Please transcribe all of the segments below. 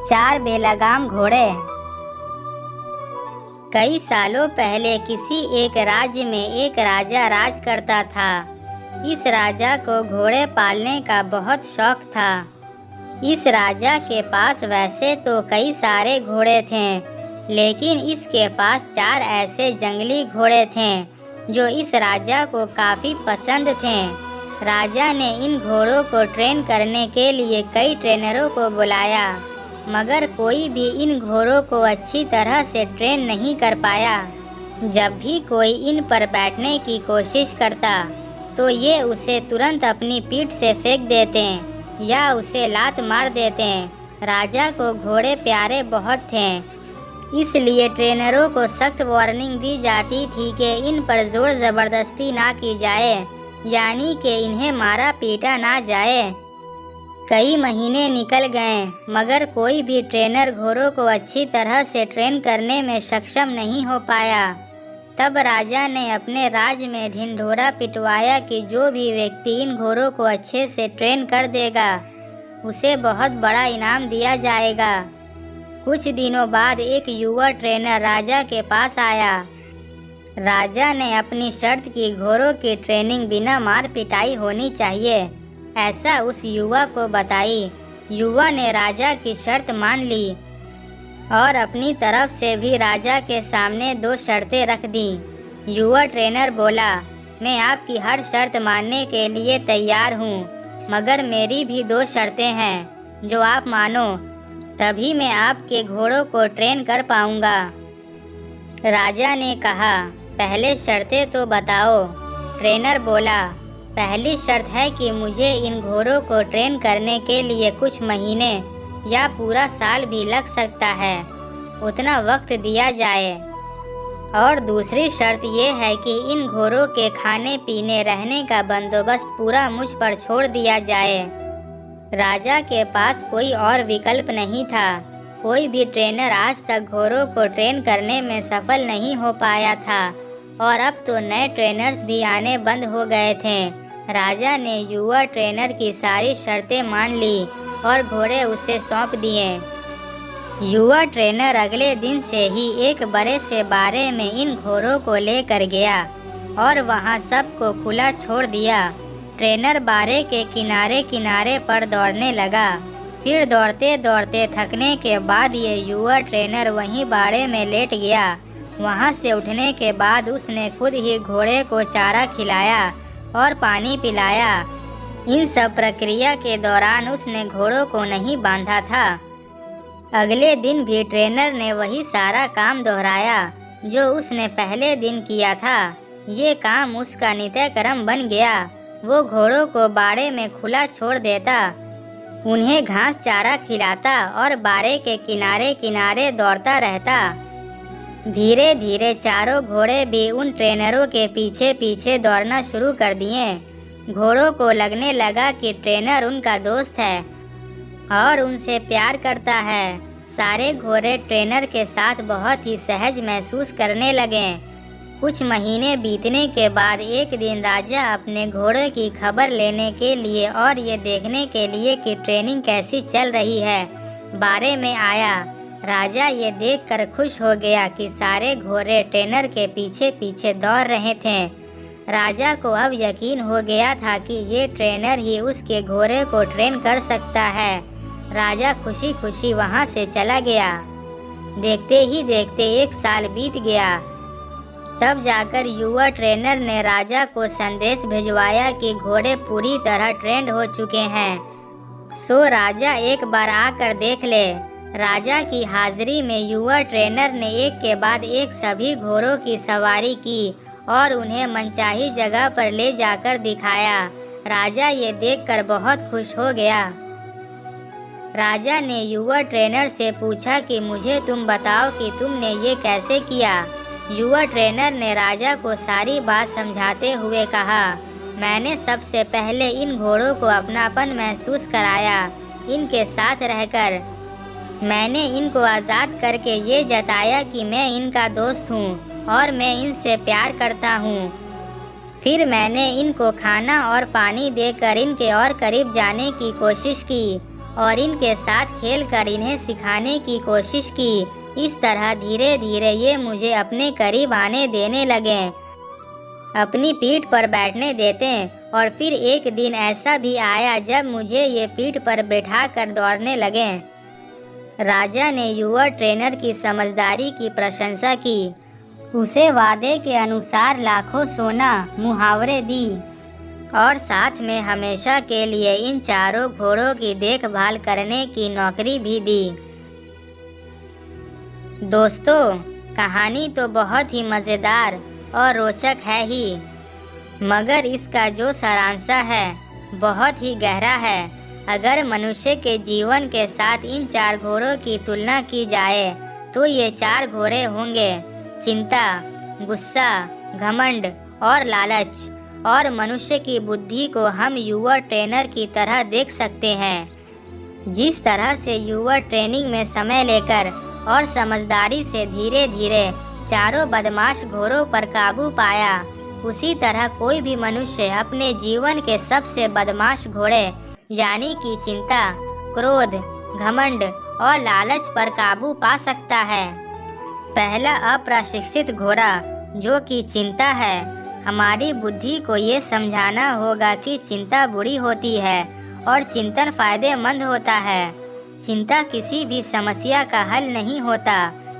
4 बेलगाम घोड़े। कई सालों पहले किसी एक राज्य में एक राजा राज करता था। इस राजा को घोड़े पालने का बहुत शौक था। इस राजा के पास वैसे तो कई सारे घोड़े थे, लेकिन इसके पास 4 ऐसे जंगली घोड़े थे जो इस राजा को काफ़ी पसंद थे। राजा ने इन घोड़ों को ट्रेन करने के लिए कई ट्रेनरों को बुलाया, मगर कोई भी इन घोड़ों को अच्छी तरह से ट्रेन नहीं कर पाया। जब भी कोई इन पर बैठने की कोशिश करता तो ये उसे तुरंत अपनी पीठ से फेंक देते या उसे लात मार देते। राजा को घोड़े प्यारे बहुत थे, इसलिए ट्रेनरों को सख्त वार्निंग दी जाती थी कि इन पर जोर ज़बरदस्ती ना की जाए, यानी कि इन्हें मारा पीटा ना जाए। कई महीने निकल गए, मगर कोई भी ट्रेनर घोड़ों को अच्छी तरह से ट्रेन करने में सक्षम नहीं हो पाया। तब राजा ने अपने राज्य में ढिंढोरा पिटवाया कि जो भी व्यक्ति इन घोड़ों को अच्छे से ट्रेन कर देगा उसे बहुत बड़ा इनाम दिया जाएगा। कुछ दिनों बाद एक युवा ट्रेनर राजा के पास आया। राजा ने अपनी शर्त की घोड़ों की ट्रेनिंग बिना मार पिटाई होनी चाहिए, ऐसा उस युवा को बताई। युवा ने राजा की शर्त मान ली और अपनी तरफ से भी राजा के सामने 2 शर्तें रख दी। युवा ट्रेनर बोला, मैं आपकी हर शर्त मानने के लिए तैयार हूँ, मगर मेरी भी 2 शर्तें हैं जो आप मानो, तभी मैं आपके घोड़ों को ट्रेन कर पाऊँगा। राजा ने कहा, पहले शर्तें तो बताओ। ट्रेनर बोला, पहली शर्त है कि मुझे इन घोड़ों को ट्रेन करने के लिए कुछ महीने या पूरा साल भी लग सकता है, उतना वक्त दिया जाए। और दूसरी शर्त ये है कि इन घोड़ों के खाने पीने रहने का बंदोबस्त पूरा मुझ पर छोड़ दिया जाए। राजा के पास कोई और विकल्प नहीं था। कोई भी ट्रेनर आज तक घोड़ों को ट्रेन करने में सफल नहीं हो पाया था और अब तो नए ट्रेनर्स भी आने बंद हो गए थे। राजा ने युवा ट्रेनर की सारी शर्तें मान ली और घोड़े उसे सौंप दिए। युवा ट्रेनर अगले दिन से ही एक बड़े से बारे में इन घोड़ों को लेकर गया और वहां सबको खुला छोड़ दिया। ट्रेनर बारे के किनारे किनारे पर दौड़ने लगा। फिर दौड़ते दौड़ते थकने के बाद ये युवा ट्रेनर वहीं बाड़े में लेट गया। वहां से उठने के बाद उसने खुद ही घोड़े को चारा खिलाया और पानी पिलाया। इन सब प्रक्रिया के दौरान उसने घोड़ों को नहीं बांधा था। अगले दिन भी ट्रेनर ने वही सारा काम दोहराया जो उसने पहले दिन किया था। ये काम उसका नित्य कर्म बन गया। वो घोड़ों को बाड़े में खुला छोड़ देता, उन्हें घास चारा खिलाता और बाड़े के किनारे किनारे दौड़ता रहता। धीरे धीरे चारों घोड़े भी उन ट्रेनरों के पीछे पीछे दौड़ना शुरू कर दिए। घोड़ों को लगने लगा कि ट्रेनर उनका दोस्त है और उनसे प्यार करता है। सारे घोड़े ट्रेनर के साथ बहुत ही सहज महसूस करने लगे। कुछ महीने बीतने के बाद एक दिन राजा अपने घोड़े की खबर लेने के लिए और ये देखने के लिए कि ट्रेनिंग कैसी चल रही है बारे में आया। राजा ये देखकर खुश हो गया कि सारे घोड़े ट्रेनर के पीछे पीछे दौड़ रहे थे। राजा को अब यकीन हो गया था कि ये ट्रेनर ही उसके घोड़े को ट्रेन कर सकता है। राजा खुशी खुशी वहाँ से चला गया। देखते ही देखते 1 साल बीत गया। तब जाकर युवा ट्रेनर ने राजा को संदेश भिजवाया कि घोड़े पूरी तरह ट्रेंड हो चुके हैं, सो राजा एक बार आकर देख ले। राजा की हाजिरी में युवा ट्रेनर ने एक के बाद एक सभी घोड़ों की सवारी की और उन्हें मनचाही जगह पर ले जाकर दिखाया। राजा ये देखकर बहुत खुश हो गया। राजा ने युवा ट्रेनर से पूछा कि मुझे तुम बताओ कि तुमने ये कैसे किया। युवा ट्रेनर ने राजा को सारी बात समझाते हुए कहा, मैंने सबसे पहले इन घोड़ों को अपनापन महसूस कराया। इनके साथ रहकर मैंने इनको आज़ाद करके ये जताया कि मैं इनका दोस्त हूँ और मैं इनसे प्यार करता हूँ। फिर मैंने इनको खाना और पानी देकर इनके और करीब जाने की कोशिश की और इनके साथ खेलकर इन्हें सिखाने की कोशिश की। इस तरह धीरे धीरे ये मुझे अपने करीब आने देने लगे, अपनी पीठ पर बैठने देते। और फिर एक दिन ऐसा भी आया जब मुझे ये पीठ पर बैठाकर दौड़ने लगे। राजा ने युवा ट्रेनर की समझदारी की प्रशंसा की, उसे वादे के अनुसार लाखों सोना मुहावरे दी और साथ में हमेशा के लिए इन चारों घोड़ों की देखभाल करने की नौकरी भी दी। दोस्तों, कहानी तो बहुत ही मज़ेदार और रोचक है ही, मगर इसका जो सारांश है बहुत ही गहरा है। अगर मनुष्य के जीवन के साथ इन चार घोड़ों की तुलना की जाए तो ये चार घोड़े होंगे चिंता, गुस्सा, घमंड और लालच। और मनुष्य की बुद्धि को हम युवा ट्रेनर की तरह देख सकते हैं। जिस तरह से युवा ट्रेनिंग में समय लेकर और समझदारी से धीरे धीरे चारों बदमाश घोड़ों पर काबू पाया, उसी तरह कोई भी मनुष्य अपने जीवन के सबसे बदमाश घोड़े यानी कि चिंता, क्रोध, घमंड और लालच पर काबू पा सकता है। पहला अप्रशिक्षित घोड़ा जो कि चिंता है, हमारी बुद्धि को ये समझाना होगा कि चिंता बुरी होती है और चिंतन फायदेमंद होता है। चिंता किसी भी समस्या का हल नहीं होता।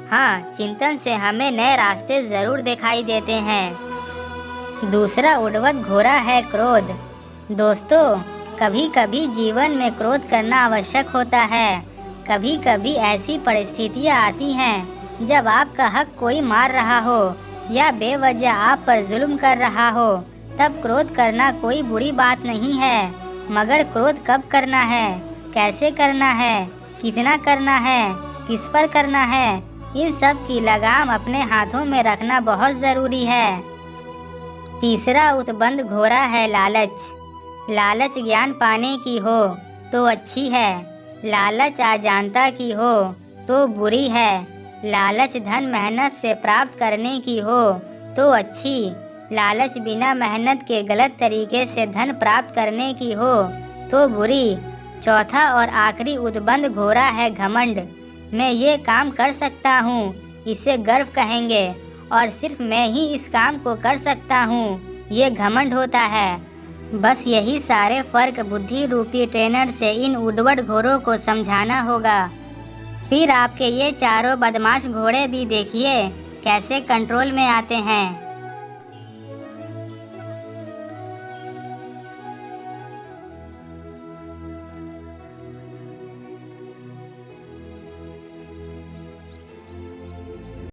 हाँ, चिंतन से हमें नए रास्ते ज़रूर दिखाई देते हैं। दूसरा उड़वत घोड़ा है क्रोध। दोस्तों, कभी कभी जीवन में क्रोध करना आवश्यक होता है। कभी कभी ऐसी परिस्थितियाँ आती हैं जब आपका हक कोई मार रहा हो या बेवजह आप पर जुल्म कर रहा हो, तब क्रोध करना कोई बुरी बात नहीं है। मगर क्रोध कब करना है, कैसे करना है, कितना करना है, किस पर करना है, इन सब की लगाम अपने हाथों में रखना बहुत ज़रूरी है। तीसरा उत्बंध घोड़ा है लालच। लालच ज्ञान पाने की हो तो अच्छी है, लालच अजानता की हो तो बुरी है। लालच धन मेहनत से प्राप्त करने की हो तो अच्छी, लालच बिना मेहनत के गलत तरीके से धन प्राप्त करने की हो तो बुरी। चौथा और आखिरी उत्बंध घोड़ा है घमंड। मैं ये काम कर सकता हूँ, इसे गर्व कहेंगे, और सिर्फ मैं ही इस काम को कर सकता हूँ, ये घमंड होता है। बस यही सारे फर्क बुद्धि रूपी ट्रेनर से इन उड़वट घोड़ों को समझाना होगा। फिर आपके ये चारों बदमाश घोड़े भी देखिए कैसे कंट्रोल में आते हैं।